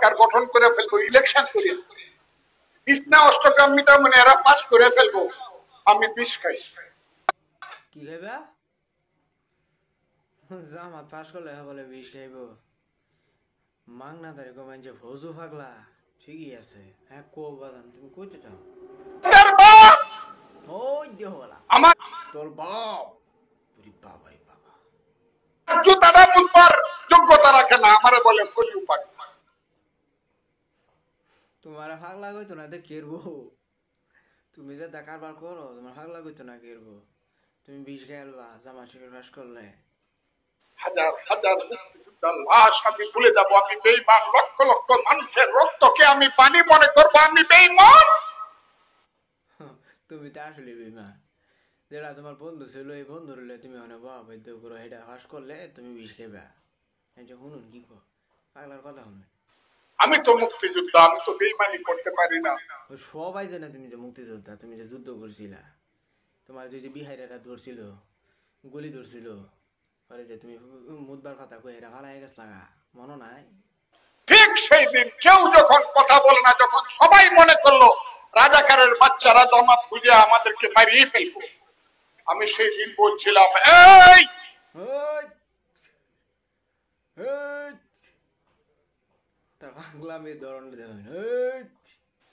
সরকার গঠন করে ফেলবো, ইলেকশন করি, ইটনা অষ্টগ্রামীটা মানে এরা পাস করে ফেলবো, আমি বিষ খাই। কি খাইবা? জামাত পাস করলে বলে বিষ খাইব? মাংনা তারিখ যে ভজু ফাগলা ঠিকই আছে। হ্যাঁ কো বাদাম তুমি কইতে চাও? ওই দেহ আমার তোর বাপ বাবা বাবা জুতাটা মুছবার যোগ্যতা রাখে না, আমারে বলে ফলিউ পাক। তোমার ফাগলা কইতো না দে কেরবো, তুমি যে কারবার করো তোমার ফাগলা কইতো না কেরবো, তুমি বিষ খেলবা জামা শিবির পাস করলে। হাজার হাজার মুক্তিযোদ্ধার লাশ আমি ভুলে যাবো, আমি বেঈমান, লক্ষ লক্ষ মানুষের রক্তকে আমি পানি মনে করবো, আমি বেঈমান। তুমি তো আসলে বেঈমান। যেটা তোমার বন্ধু ছিল এই বন্ধু রইলে তুমি অনেক বৈদ্য করো, এটা ফাঁস করলে তুমি বিষ খেবা। এই যে শুনুন কি কো পাগলার কথা শুনুন। আমি তো মুক্তিযোদ্ধা, আমি তো বেঈমানি করতে পারি না। সবাই জানে তুমি যে মুক্তিযোদ্ধা, তুমি যে যুদ্ধ করছিলা, তোমার যে বিহারিরা ধরছিল, গুলি ধরছিল, পরে যে তুমি মুদবার কথা কই এরা ভালো হয়ে গেছ লাগা, মনে নাই? ঠিক সেই দিন কেউ যখন কথা বলে না, যখন সবাই মনে করলো রাজাকারের বাচ্চারা জামাত বুঝে আমাদেরকে মারিয়ে ফেলবো, আমি সেই দিন বলছিলাম এই তার বাংলা মেয়ে ধরন দেখেন,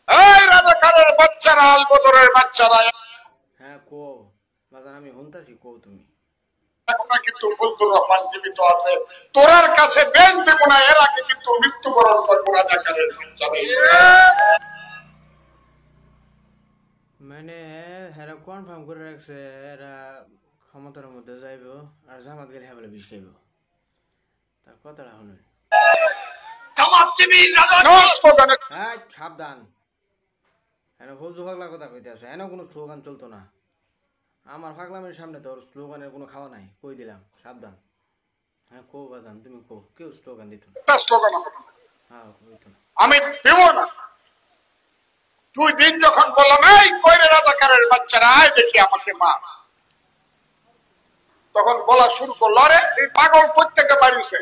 এই রাজাকারের বাচ্চারা, আলবদরের বাচ্চারা। হ্যাঁ কো বাজান আমি শুনতাছি, কো তুমি। এখনো কিন্তু ফজলুর রহমান জীবিত আছে, তোরার কাছে বেশ দেব না, এর আগে কিন্তু মৃত্যুবরণ করবো রাজাকারের বাচ্চারা। মানে হেরা কনফার্ম করে রাখছে এরা ক্ষমতার মধ্যে যাইব, আর জামাত গেলে হ্যাঁ বলে বিষ খাইব। তার কথাটা শুনুন। হ্যাঁ সাবধান, হেন ফৌজু ফাগলা কথা কইতে আছে, হেন কোনো স্লোগান চলতো না। আমার ফাগলামের সামনে তোর স্লোগানের কোনো খাওয়া নাই, কই দিলাম সাবধান। হ্যাঁ কো বাজান তুমি কো, কেউ স্লোগান দিত না। হ্যাঁ কইতো না, আমি দেব না। 2 দিন যখন বললাম এই কইরে রাজাকারের বাচ্চারা আয় দেখি আমাকে মা, তখন বলা শুরু করলো আরে এই পাগল কোথা থেকে বাড়িছে,